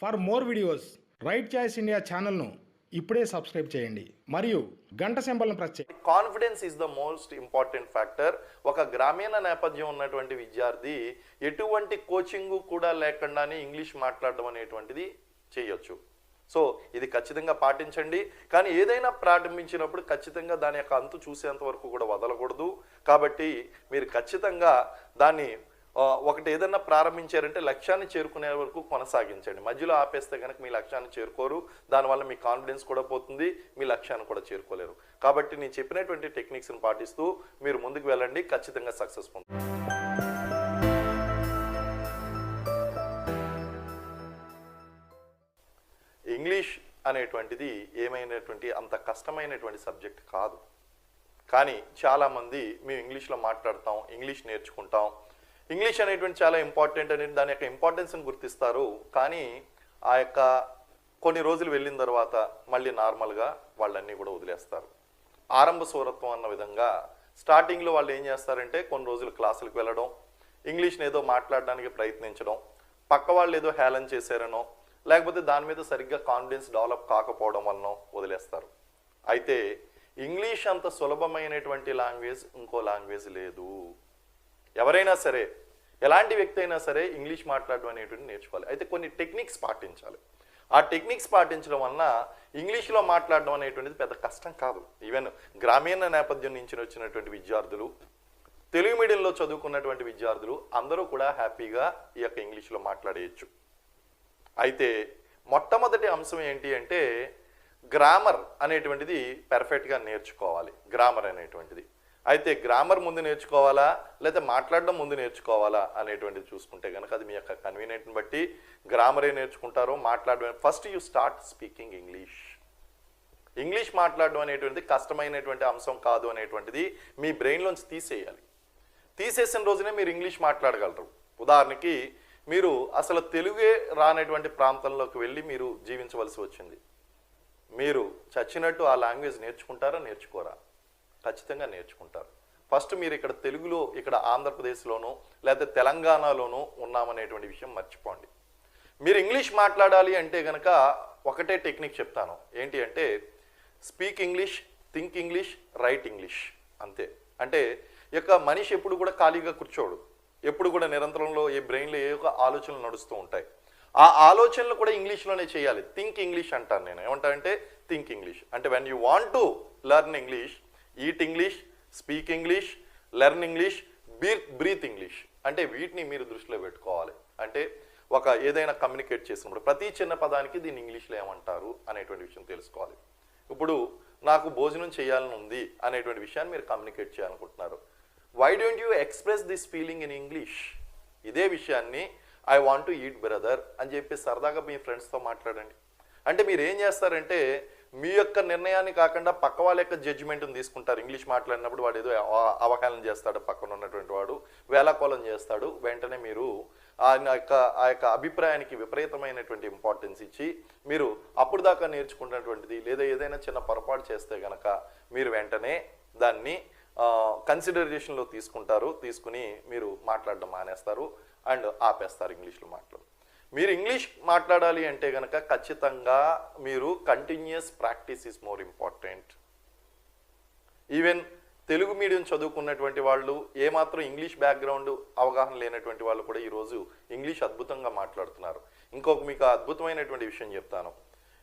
For more videos right choice India ఛానల్ను ఇప్పుడే subscribe చేయండి మరియు గంట సింబల్ను ప్రెస్ చేయండి. Confidence is the most important factor. ఒక గ్రామీణ నేపథ్యం ఉన్నటువంటి విద్యార్థి ఎటువంటి కోచింగ్ కూడా లేకుండానే ఇంగ్లీష్ మాట్లాడడం అనేటువంటిది చేయొచ్చు. సో ఇది ఖచ్చితంగా పాటించండి. కానీ ఏదైనా ప్రారంభించినప్పుడు ఖచ్చితంగా దాని యొక్క అంతు చూసేంత వరకు కూడా వదలకూడదు. కాబట్టి మీరు ఖచ్చితంగా దాన్ని ఒకటి ఏదన్నా ప్రారంభించారంటే లక్ష్యాన్ని చేరుకునే వరకు కొనసాగించండి. మధ్యలో ఆపేస్తే కనుక మీ లక్ష్యాన్ని చేరుకోరు. దానివల్ల మీ కాన్ఫిడెన్స్ కూడా పోతుంది, మీ లక్ష్యాన్ని కూడా చేరుకోలేరు. కాబట్టి నేను చెప్పినటువంటి టెక్నిక్స్ని పాటిస్తూ మీరు ముందుకు వెళ్ళండి, ఖచ్చితంగా సక్సెస్ పొందుతారు. ఇంగ్లీష్ అనేటువంటిది ఏమైనటువంటి అంత కష్టమైనటువంటి సబ్జెక్ట్ కాదు. కానీ చాలామంది మేము ఇంగ్లీష్లో మాట్లాడతాం, ఇంగ్లీష్ నేర్చుకుంటాం, ఇంగ్లీష్ అనేటువంటి చాలా ఇంపార్టెంట్ అనేది దాని యొక్క ఇంపార్టెన్స్ని గుర్తిస్తారు. కానీ ఆ యొక్క కొన్ని రోజులు వెళ్ళిన తర్వాత మళ్ళీ నార్మల్గా వాళ్ళన్నీ కూడా వదిలేస్తారు. ఆరంభ సూరత్వం అన్న విధంగా స్టార్టింగ్లో వాళ్ళు ఏం చేస్తారంటే కొన్ని రోజులు క్లాసులకు వెళ్ళడం, ఇంగ్లీష్ని ఏదో మాట్లాడడానికి ప్రయత్నించడం, పక్క వాళ్ళు ఏదో హేళన చేశారనో లేకపోతే దాని మీద సరిగ్గా కాన్ఫిడెన్స్ డెవలప్ కాకపోవడం వలన వదిలేస్తారు. అయితే ఇంగ్లీష్ అంత సులభమైనటువంటి లాంగ్వేజ్ ఇంకో లాంగ్వేజ్ లేదు. ఎవరైనా సరే, ఎలాంటి వ్యక్తి అయినా సరే ఇంగ్లీష్ మాట్లాడడం అనేటువంటి నేర్చుకోవాలి. అయితే కొన్ని టెక్నిక్స్ పాటించాలి. ఆ టెక్నిక్స్ పాటించడం వలన ఇంగ్లీష్లో మాట్లాడడం అనేటువంటిది పెద్ద కష్టం కాదు. ఈవెన్ గ్రామీణ నేపథ్యం నుంచి వచ్చినటువంటి విద్యార్థులు, తెలుగు మీడియంలో చదువుకున్నటువంటి విద్యార్థులు అందరూ కూడా హ్యాపీగా ఈ యొక్క ఇంగ్లీష్లో మాట్లాడేయచ్చు. అయితే మొట్టమొదటి అంశం ఏంటి అంటే గ్రామర్ అనేటువంటిది పర్ఫెక్ట్గా నేర్చుకోవాలి. గ్రామర్ అనేటువంటిది అయితే గ్రామర్ ముందు నేర్చుకోవాలా లేదా మాట్లాడడం ముందు నేర్చుకోవాలా అనేటువంటిది చూసుకుంటే కనుక అది మీ యొక్క కన్వీనియంట్ని బట్టి గ్రామరే నేర్చుకుంటారో మాట్లాడడం. First you start speaking English. English మాట్లాడడం అనేటువంటిది కష్టమైనటువంటి అంశం కాదు అనేటువంటిది మీ బ్రెయిన్లోంచి తీసేయాలి. తీసేసిన రోజునే మీరు ఇంగ్లీష్ మాట్లాడగలరు. ఉదాహరణకి మీరు అసలు తెలుగే రానటువంటి ప్రాంతంలోకి వెళ్ళి మీరు జీవించవలసి వచ్చింది. మీరు చచ్చినట్టు ఆ లాంగ్వేజ్ నేర్చుకుంటారా నేర్చుకోరా? ఖచ్చితంగా నేర్చుకుంటారు. ఫస్ట్ మీరు ఇక్కడ తెలుగులో ఇక్కడ ఆంధ్రప్రదేశ్లోనూ లేదా తెలంగాణలోనూ ఉన్నామనేటువంటి విషయం మర్చిపోండి. మీరు ఇంగ్లీష్ మాట్లాడాలి అంటే కనుక ఒకటే టెక్నిక్ చెప్తాను. ఏంటి అంటే speak English, think English, right English. అంతే. అంటే ఇక మనిషి ఎప్పుడు కూడా ఖాళీగా కూర్చోడు. ఎప్పుడు కూడా నిరంతరంలో ఏ బ్రెయిన్లో ఏ ఒక ఆలోచనలు నడుస్తూ ఉంటాయి. ఆ ఆలోచనలు కూడా ఇంగ్లీష్లోనే చేయాలి. థింక్ ఇంగ్లీష్ అంటాను నేను. ఏమంటానంటే థింక్ ఇంగ్లీష్ అంటే when you want to learn English, eat English, speak English, learn English, breathe English. అంటే వీటిని మీరు దృష్టిలో పెట్టుకోవాలి. అంటే ఒక ఏదైనా కమ్యూనికేట్ చేసినప్పుడు ప్రతి చిన్న పదానికి దీన్ని ఇంగ్లీష్లో ఏమంటారు అనేటువంటి విషయం తెలుసుకోవాలి. ఇప్పుడు నాకు భోజనం చేయాలని ఉంది అనేటువంటి విషయాన్ని మీరు కమ్యూనికేట్ చేయాలనుకుంటున్నారు. Why don't you express this feeling in English? ఇదే విషయాన్ని I want to eat brother అని చెప్పి సరదాగా మీ ఫ్రెండ్స్తో మాట్లాడండి. అంటే మీరు ఏం చేస్తారంటే మీ యొక్క నిర్ణయాన్ని కాకుండా పక్క వాళ్ళ యొక్క జడ్జిమెంట్ని తీసుకుంటారు. ఇంగ్లీష్ మాట్లాడినప్పుడు వాడు ఏదో అవహేళన చేస్తాడు, పక్కన ఉన్నటువంటి వాడు వేలాకోలం చేస్తాడు. వెంటనే మీరు ఆ యొక్క అభిప్రాయానికి విపరీతమైనటువంటి ఇంపార్టెన్స్ ఇచ్చి మీరు అప్పుడు దాకా నేర్చుకున్నటువంటిది లేదా ఏదైనా చిన్న పొరపాటు చేస్తే కనుక మీరు వెంటనే దాన్ని కన్సిడరేషన్లో తీసుకుని మీరు మాట్లాడడం మానేస్తారు అండ్ ఆపేస్తారు ఇంగ్లీష్లో మాట్లాడు. మీరు ఇంగ్లీష్ మాట్లాడాలి అంటే కనుక ఖచ్చితంగా మీరు continuous practice is more important. Even Telugu medium చదువుకున్నటువంటి వాళ్ళు, ఏమాత్రం ఇంగ్లీష్ బ్యాక్గ్రౌండ్ అవగాహన లేనటువంటి వాళ్ళు కూడా ఈరోజు ఇంగ్లీష్ అద్భుతంగా మాట్లాడుతున్నారు. ఇంకొక మీకు అద్భుతమైనటువంటి విషయం చెప్తాను.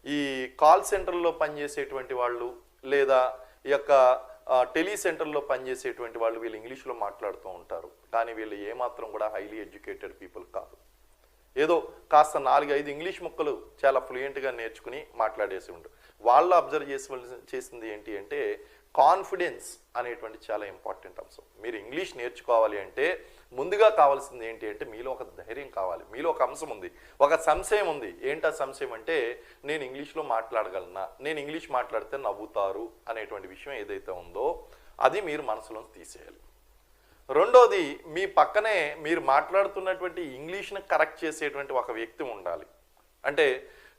ఈ కాల్ సెంటర్లో పనిచేసేటువంటి వాళ్ళు లేదా ఈ యొక్క టెలిసెంటర్లో పనిచేసేటువంటి వాళ్ళు వీళ్ళు ఇంగ్లీష్లో మాట్లాడుతూ ఉంటారు. కానీ వీళ్ళు ఏమాత్రం కూడా హైలీ ఎడ్యుకేటెడ్ పీపుల్ కాదు. ఏదో కాస్త 4-5 ఇంగ్లీష్ ముక్కలు చాలా ఫ్లూయెంట్గా నేర్చుకుని మాట్లాడేసి ఉంటారు. వాళ్ళు అబ్జర్వ్ చేసింది ఏంటి అంటే కాన్ఫిడెన్స్ అనేటువంటి చాలా ఇంపార్టెంట్ అంశం. మీరు ఇంగ్లీష్ నేర్చుకోవాలి అంటే ముందుగా కావాల్సింది ఏంటి అంటే మీలో ఒక ధైర్యం కావాలి. మీలో ఒక అంశం ఉంది, ఒక సంశయం ఉంది. ఏంటా సంశయం అంటే నేను ఇంగ్లీష్లో మాట్లాడగలనా, నేను ఇంగ్లీష్ మాట్లాడితే నవ్వుతారు అనేటువంటి విషయం ఏదైతే ఉందో అది మీరు మనసులో తీసేయాలి. రెండోది, మీ పక్కనే మీరు మాట్లాడుతున్నటువంటి ఇంగ్లీష్ని కరెక్ట్ చేసేటువంటి ఒక వ్యక్తి ఉండాలి. అంటే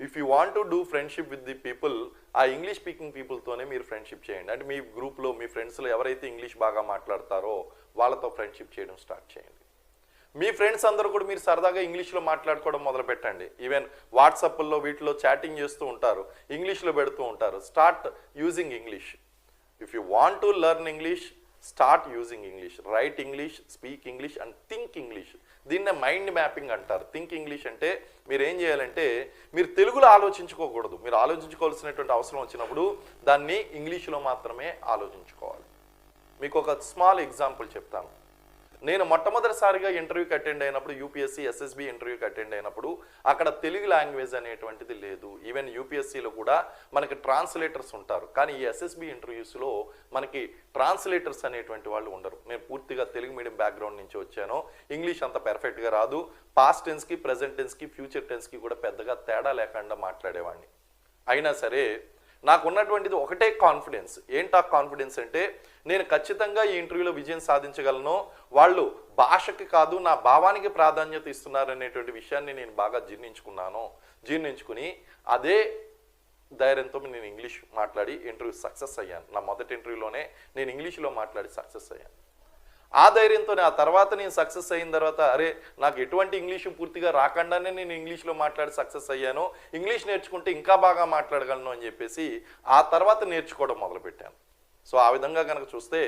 if you want to do friendship with the people, ఆ ఇంగ్లీష్ స్పీకింగ్ పీపుల్తోనే మీరు ఫ్రెండ్షిప్ చేయండి. అంటే మీ గ్రూప్లో మీ ఫ్రెండ్స్లో ఎవరైతే ఇంగ్లీష్ బాగా మాట్లాడతారో వాళ్ళతో ఫ్రెండ్షిప్ చేయడం స్టార్ట్ చేయండి. మీ ఫ్రెండ్స్ అందరూ కూడా మీరు సరదాగా ఇంగ్లీష్లో మాట్లాడుకోవడం మొదలు పెట్టండి. ఈవెన్ వాట్సాప్లో వీటిలో చాటింగ్ చేస్తూ ఉంటారు, ఇంగ్లీష్లో పెడుతూ ఉంటారు. Start using English. If you want to learn English, start using English. Right English, speak English and think English. దీన్నే మైండ్ మ్యాపింగ్ అంటారు. థింక్ ఇంగ్లీష్ అంటే మీరు ఏం చేయాలంటే మీరు తెలుగులో ఆలోచించుకోకూడదు. మీరు ఆలోచించుకోవాల్సినటువంటి అవసరం వచ్చినప్పుడు దాన్ని ఇంగ్లీష్లో మాత్రమే ఆలోచించుకోవాలి. మీకు ఒక స్మాల్ ఎగ్జాంపుల్ చెప్తాను. నేను మొట్టమొదటిసారిగా ఇంటర్వ్యూకి అటెండ్ అయినప్పుడు, యూపీఎస్సీ ఎస్ఎస్బి ఇంటర్వ్యూకి అటెండ్ అయినప్పుడు అక్కడ తెలుగు లాంగ్వేజ్ అనేటువంటిది లేదు. ఈవెన్ యూపీఎస్సీలో కూడా మనకి ట్రాన్స్లేటర్స్ ఉంటారు, కానీ ఈ ఎస్ఎస్బి ఇంటర్వ్యూస్లో మనకి ట్రాన్స్లేటర్స్ అనేటువంటి వాళ్ళు ఉండరు. నేను పూర్తిగా తెలుగు మీడియం బ్యాక్గ్రౌండ్ నుంచి వచ్చాను. ఇంగ్లీష్ అంత పెర్ఫెక్ట్గా రాదు. పాస్ట్ టెన్స్కి, ప్రెజెంట్ టెన్స్కి, ఫ్యూచర్ టెన్స్కి కూడా పెద్దగా తేడా లేకుండా మాట్లాడేవాడిని. అయినా సరే నాకు ఉన్నటువంటిది ఒకటే కాన్ఫిడెన్స్. ఏంటా కాన్ఫిడెన్స్ అంటే నేను ఖచ్చితంగా ఈ ఇంటర్వ్యూలో విజయం సాధించగలను, వాళ్ళు భాషకి కాదు నా భావానికి ప్రాధాన్యత ఇస్తున్నారు అనేటువంటి విషయాన్ని నేను బాగా జీర్ణించుకుని అదే ధైర్యంతో నేను ఇంగ్లీష్ మాట్లాడి ఇంటర్వ్యూ సక్సెస్ అయ్యాను. నా మొదటి ఇంటర్వ్యూలోనే నేను ఇంగ్లీష్లో మాట్లాడి సక్సెస్ అయ్యాను. ఆ ధైర్యంతోనే ఆ తర్వాత నేను సక్సెస్ అయిన తర్వాత అరే నాకు ఎటువంటి ఇంగ్లీషు పూర్తిగా రాకుండానే నేను ఇంగ్లీష్లో మాట్లాడి సక్సెస్ అయ్యాను, ఇంగ్లీష్ నేర్చుకుంటే ఇంకా బాగా మాట్లాడగలను అని చెప్పేసి ఆ తర్వాత నేర్చుకోవడం మొదలుపెట్టాను. సో ఆ విధంగా కనుక చూస్తే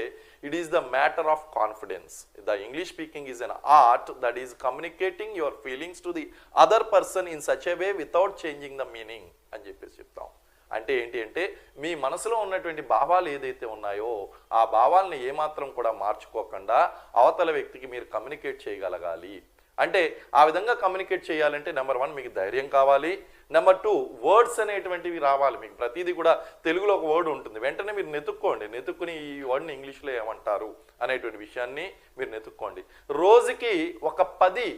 it is the matter of confidence. The English speaking is an art that is communicating your feelings to the other person in such a way without changing the meaning అని చెప్పేసి చెప్తాం. అంటే ఏంటి అంటే మీ మనసులో ఉన్నటువంటి భావాలు ఏదైతే ఉన్నాయో ఆ భావాలని ఏమాత్రం కూడా మార్చుకోకుండా అవతల వ్యక్తికి మీరు కమ్యూనికేట్ చేయగలగాలి. అంటే ఆ విధంగా కమ్యూనికేట్ చేయాలంటే నెంబర్ 1 మీకు ధైర్యం కావాలి, నెంబర్ 2 వర్డ్స్ అనేటువంటివి రావాలి. మీకు ప్రతిదీ కూడా తెలుగులో ఒక వర్డ్ ఉంటుంది, వెంటనే మీరు నెతుక్కుని ఈ వర్డ్ని ఇంగ్లీష్లో ఏమంటారు అనేటువంటి విషయాన్ని మీరు నెతుక్కోండి. రోజుకి ఒక 10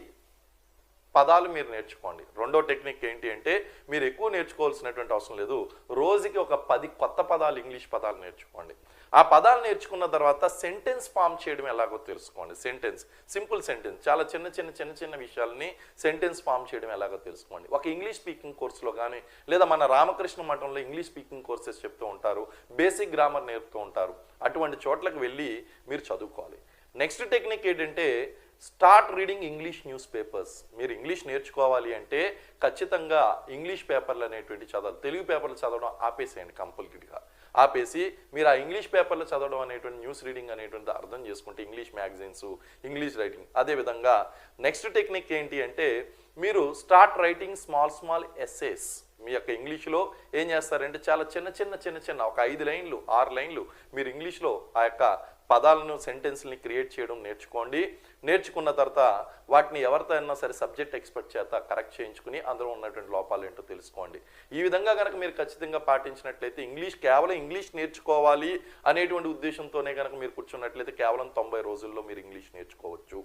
పదాలు మీరు నేర్చుకోండి. రెండో టెక్నిక్ ఏంటి అంటే మీరు ఎక్కువ నేర్చుకోవాల్సినటువంటి అవసరం లేదు, రోజుకి ఒక 10 కొత్త పదాలు, ఇంగ్లీష్ పదాలు నేర్చుకోండి. ఆ పదాలు నేర్చుకున్న తర్వాత సెంటెన్స్ ఫామ్ చేయడం ఎలాగో తెలుసుకోండి. సింపుల్ సెంటెన్స్, చాలా చిన్న విషయాలని సెంటెన్స్ ఫామ్ చేయడం ఎలాగో తెలుసుకోండి. ఒక ఇంగ్లీష్ స్పీకింగ్ కోర్సులో కానీ లేదా మన రామకృష్ణ మఠంలో ఇంగ్లీష్ స్పీకింగ్ కోర్సెస్ చెప్తూ ఉంటారు, బేసిక్ గ్రామర్ నేర్పుతూ ఉంటారు. అటువంటి చోట్లకు వెళ్ళి మీరు చదువుకోవాలి. నెక్స్ట్ టెక్నిక్ ఏంటంటే start reading English news papers. మీరు ఇంగ్లీష్ నేర్చుకోవాలి అంటే ఖచ్చితంగా ఇంగ్లీష్ పేపర్లు అనేటువంటి చదవాలి. తెలుగు పేపర్లు చదవడం ఆపేసేయండి, కంపల్సరీగా ఆపేసి మీరు ఆ ఇంగ్లీష్ పేపర్లు చదవడం అనేటువంటి న్యూస్ రీడింగ్ అనేటువంటి అర్థం చేసుకుంటే ఇంగ్లీష్ మ్యాగజైన్స్, ఇంగ్లీష్ రైటింగ్. అదేవిధంగా నెక్స్ట్ టెక్నిక్ ఏంటి అంటే మీరు స్టార్ట్ రైటింగ్ స్మాల్ ఎస్సేస్. మీ యొక్క ఇంగ్లీష్లో ఏం చేస్తారంటే చాలా చిన్న ఒక 5 లైన్లు 6 లైన్లు మీరు ఇంగ్లీష్లో ఆ యొక్క పదాలను, సెంటెన్స్ని క్రియేట్ చేయడం నేర్చుకోండి. నేర్చుకున్న తర్వాత వాటిని ఎవరితో అయినా సరే సబ్జెక్ట్ ఎక్స్పర్ట్ చేత కరెక్ట్ చేయించుకుని అందులో ఉన్నటువంటి లోపాలు ఏంటో తెలుసుకోండి. ఈ విధంగా కనుక మీరు ఖచ్చితంగా పాటించినట్లయితే కేవలం ఇంగ్లీష్ నేర్చుకోవాలి అనేటువంటి ఉద్దేశంతోనే కనుక మీరు కూర్చున్నట్లయితే కేవలం 90 రోజుల్లో మీరు ఇంగ్లీష్ నేర్చుకోవచ్చు.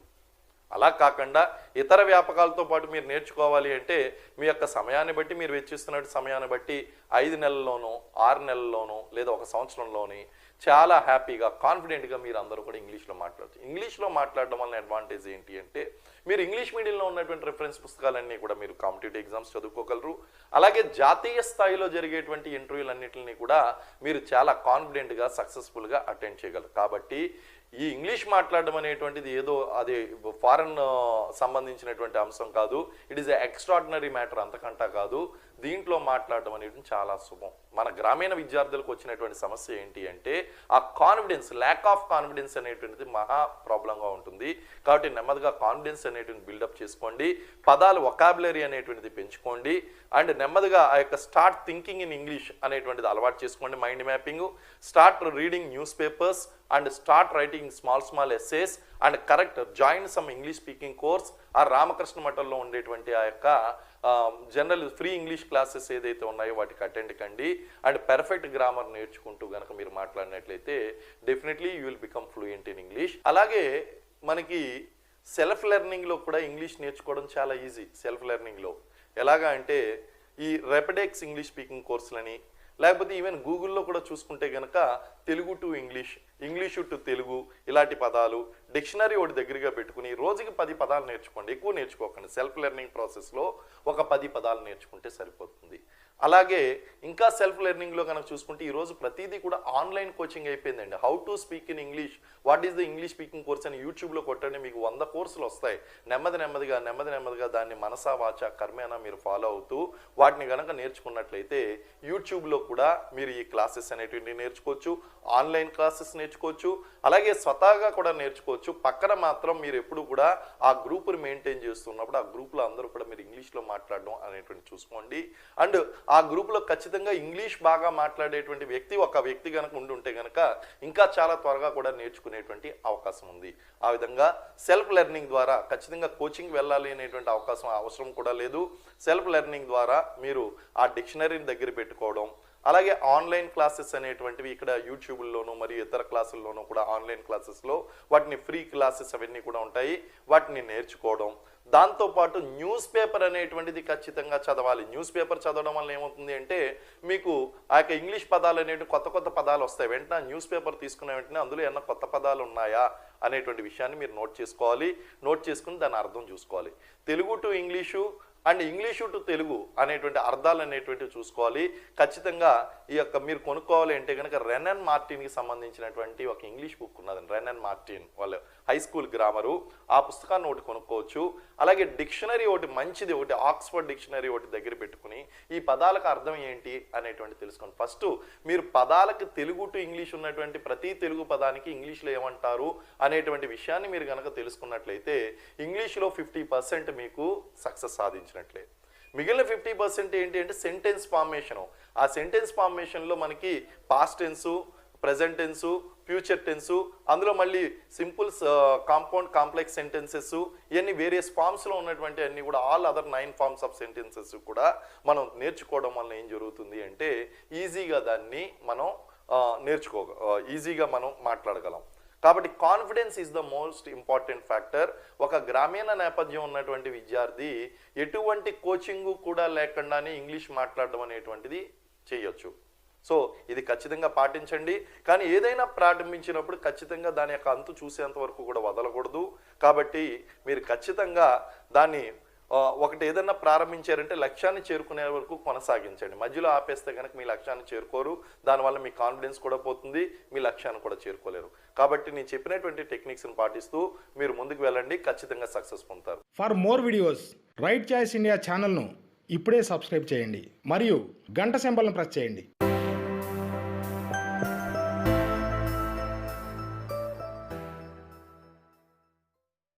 అలా కాకుండా ఇతర వ్యాపకాలతో పాటు మీరు నేర్చుకోవాలి అంటే మీ యొక్క సమయాన్ని బట్టి, మీరు వెచ్చిస్తున్న సమయాన్ని బట్టి 5 నెలల్లోనో 6 నెలల్లోనో లేదా 1 సంవత్సరంలోని చాలా హ్యాపీగా, కాన్ఫిడెంట్గా మీరు అందరూ కూడా ఇంగ్లీష్లో మాట్లాడచ్చు. ఇంగ్లీష్లో మాట్లాడడం వల్ల అడ్వాంటేజ్ ఏంటి అంటే మీరు ఇంగ్లీష్ మీడియంలో ఉన్నటువంటి రిఫరెన్స్ పుస్తకాలన్నీ కూడా మీరు కాంపిటేటివ్ ఎగ్జామ్స్ చదువుకోగలరు. అలాగే జాతీయ స్థాయిలో జరిగేటువంటి ఇంటర్వ్యూలన్నింటినీ కూడా మీరు చాలా కాన్ఫిడెంట్గా, సక్సెస్ఫుల్గా అటెండ్ చేయగలరు. కాబట్టి ఈ ఇంగ్లీష్ మాట్లాడడం అనేటువంటిది ఏదో అది ఫారెన్ సంబంధించినటువంటి అంశం కాదు. It is a extraordinary matter, అంతకంటా కాదు. దీంట్లో మాట్లాడడం అనేది చాలా శుభం. మన గ్రామీణ విద్యార్థులకు వచ్చినటువంటి సమస్య ఏంటి అంటే ఆ కాన్ఫిడెన్స్, ల్యాక్ ఆఫ్ కాన్ఫిడెన్స్ అనేటువంటిది మహా ప్రాబ్లంగా ఉంటుంది. కాబట్టి నెమ్మదిగా కాన్ఫిడెన్స్ అనేటువంటి బిల్డప్ చేసుకోండి, పదాలు వొకాబులరీ అనేటువంటిది పెంచుకోండి, అండ్ నెమ్మదిగా ఆ యొక్క స్టార్ట్ థింకింగ్ ఇన్ ఇంగ్లీష్ అనేటువంటిది అలవాటు చేసుకోండి. Mind mapping, start reading news papers and start writing small essays and join some English speaking course ఆ రామకృష్ణ మఠంలో ఉండేటువంటి ఆ యొక్క జనరల్ ఫ్రీ ఇంగ్లీష్ క్లాసెస్ ఏదైతే ఉన్నాయో వాటికి అటెండ్ కండి. అండ్ పర్ఫెక్ట్ గ్రామర్ నేర్చుకుంటూ కనుక మీరు మాట్లాడినట్లయితే definitely you will become fluent in English. అలాగే మనకి సెల్ఫ్ లెర్నింగ్లో కూడా ఇంగ్లీష్ నేర్చుకోవడం చాలా ఈజీ. సెల్ఫ్ లెర్నింగ్లో ఎలాగా అంటే ఈ రెపిడెక్స్ ఇంగ్లీష్ స్పీకింగ్ కోర్సులని, లేకపోతే ఈవెన్ గూగుల్లో కూడా చూసుకుంటే కనుక Telugu to English, English to Telugu, ఇలాంటి పదాలు, డిక్షనరీ ఒకటి దగ్గరగా పెట్టుకుని రోజుకి 10 పదాలు నేర్చుకోండి, ఎక్కువ నేర్చుకోకండి. సెల్ఫ్ లెర్నింగ్ ప్రాసెస్లో ఒక 10 పదాలు నేర్చుకుంటే సరిపోతుంది. అలాగే ఇంకా సెల్ఫ్ లెర్నింగ్లో కనుక చూసుకుంటే ఈరోజు ప్రతిదీ కూడా ఆన్లైన్ కోచింగ్ అయిపోయిందండి. How to speak in English, what is the English speaking course అని యూట్యూబ్లో కొట్టండి, మీకు 100 కోర్సులు వస్తాయి. నెమ్మదిగా దాన్ని మనసా వాచ కర్మేనా మీరు ఫాలో అవుతూ వాటిని కనుక నేర్చుకున్నట్లయితే యూట్యూబ్లో కూడా మీరు ఈ క్లాసెస్ అనేటువంటి నేర్చుకోవచ్చు, ఆన్లైన్ క్లాసెస్ నేర్చుకోవచ్చు, అలాగే స్వతహాగా కూడా నేర్చుకోవచ్చు. పక్కన మాత్రం మీరు ఎప్పుడు కూడా ఆ గ్రూప్ని మెయింటైన్ చేస్తున్నప్పుడు ఆ గ్రూప్లో అందరూ కూడా మీరు ఇంగ్లీష్లో మాట్లాడడం అనేటువంటి చూసుకోండి. అండ్ ఆ గ్రూప్లో ఖచ్చితంగా ఇంగ్లీష్ బాగా మాట్లాడేటువంటి ఒక వ్యక్తి కనుక ఉంటే కనుక ఇంకా చాలా త్వరగా కూడా నేర్చుకునేటువంటి అవకాశం ఉంది. ఆ విధంగా సెల్ఫ్ లెర్నింగ్ ద్వారా ఖచ్చితంగా కోచింగ్ వెళ్ళాలి అనేటువంటి అవసరం కూడా లేదు. సెల్ఫ్ లెర్నింగ్ ద్వారా మీరు ఆ డిక్షనరీని దగ్గర పెట్టుకోవడం, అలాగే ఆన్లైన్ క్లాసెస్ అనేటువంటివి ఇక్కడ యూట్యూబ్లోనూ మరియు ఇతర క్లాసుల్లోనూ కూడా ఆన్లైన్ క్లాసెస్లో వాటిని ఫ్రీ క్లాసెస్ అవన్నీ కూడా ఉంటాయి, వాటిని నేర్చుకోవడం. దాంతోపాటు న్యూస్ పేపర్ అనేటువంటిది ఖచ్చితంగా చదవాలి. న్యూస్ పేపర్ చదవడం వల్ల ఏమవుతుంది అంటే మీకు ఆ యొక్క ఇంగ్లీష్ పదాలు అనేవి కొత్త పదాలు వస్తాయి. వెంటనే న్యూస్ పేపర్ తీసుకున్న వెంటనే అందులో ఏమన్నా కొత్త పదాలు ఉన్నాయా అనేటువంటి విషయాన్ని మీరు నోట్ చేసుకోవాలి. నోట్ చేసుకుని దాని అర్థం చూసుకోవాలి. Telugu to English and English to Telugu అనేటువంటి అర్థాలు అనేటువంటివి చూసుకోవాలి. ఖచ్చితంగా ఈ యొక్క మీరు కొనుక్కోవాలి అంటే కనుక రెన్ అండ్ మార్టిన్కి సంబంధించినటువంటి ఒక ఇంగ్లీష్ బుక్ ఉన్నదండి. రెన్ అండ్ మార్టిన్ వాళ్ళ హై స్కూల్ గ్రామరు, ఆ పుస్తకాన్ని ఒకటి కొనుక్కోవచ్చు. అలాగే డిక్షనరీ ఒకటి మంచిది, ఒకటి ఆక్స్ఫర్డ్ డిక్షనరీ ఒకటి దగ్గర పెట్టుకుని ఈ పదాలకు అర్థం ఏంటి అనేటువంటి తెలుసుకోండి. ఫస్ట్ మీరు పదాలకు తెలుగు టు ఇంగ్లీష్ ఉన్నటువంటి ప్రతి తెలుగు పదానికి ఇంగ్లీష్లో ఏమంటారు అనేటువంటి విషయాన్ని మీరు కనుక తెలుసుకున్నట్లయితే ఇంగ్లీష్లో 50% మీకు సక్సెస్ సాధించినట్లే. మిగిలిన 50% ఏంటి అంటే సెంటెన్స్ ఫార్మేషను. ఆ సెంటెన్స్ ఫార్మేషన్లో మనకి past tense, present tense, future tense, అందులో మళ్ళీ సింపుల్స్, కాంపౌండ్, కాంప్లెక్స్ సెంటెన్సెస్, ఇవన్నీ వేరియస్ ఫామ్స్లో ఉన్నటువంటి అన్ని కూడా all other 9 forms of sentences కూడా మనం నేర్చుకోవడం వల్ల ఏం జరుగుతుంది అంటే ఈజీగా దాన్ని మనం ఈజీగా మనం మాట్లాడగలం. కాబట్టి confidence is the most important factor. ఒక గ్రామీణ నేపథ్యం ఉన్నటువంటి విద్యార్థి ఎటువంటి కోచింగు కూడా లేకుండానే ఇంగ్లీష్ మాట్లాడడం అనేటువంటిది చేయొచ్చు. సో ఇది ఖచ్చితంగా పాటించండి. కానీ ఏదైనా ప్రారంభించినప్పుడు ఖచ్చితంగా దాని యొక్క అంతు చూసేంత వరకు కూడా వదలకూడదు. కాబట్టి మీరు ఖచ్చితంగా దాన్ని ఒకటి ఏదన్నా ప్రారంభించారంటే లక్ష్యాన్ని చేరుకునే వరకు కొనసాగించండి. మధ్యలో ఆపేస్తే కనుక మీ లక్ష్యాన్ని చేరుకోరు, దానివల్ల మీ కాన్ఫిడెన్స్ కూడా పోతుంది, మీ లక్ష్యాన్ని కూడా చేరుకోలేరు. కాబట్టి నేను చెప్పినటువంటి టెక్నిక్స్ని పాటిస్తూ మీరు ముందుకు వెళ్ళండి, ఖచ్చితంగా సక్సెస్ పొందుతారు. For more videos right choice India ఛానల్ను ఇప్పుడే సబ్స్క్రైబ్ చేయండి మరియు గంట సింబల్ను ప్రెస్ చేయండి.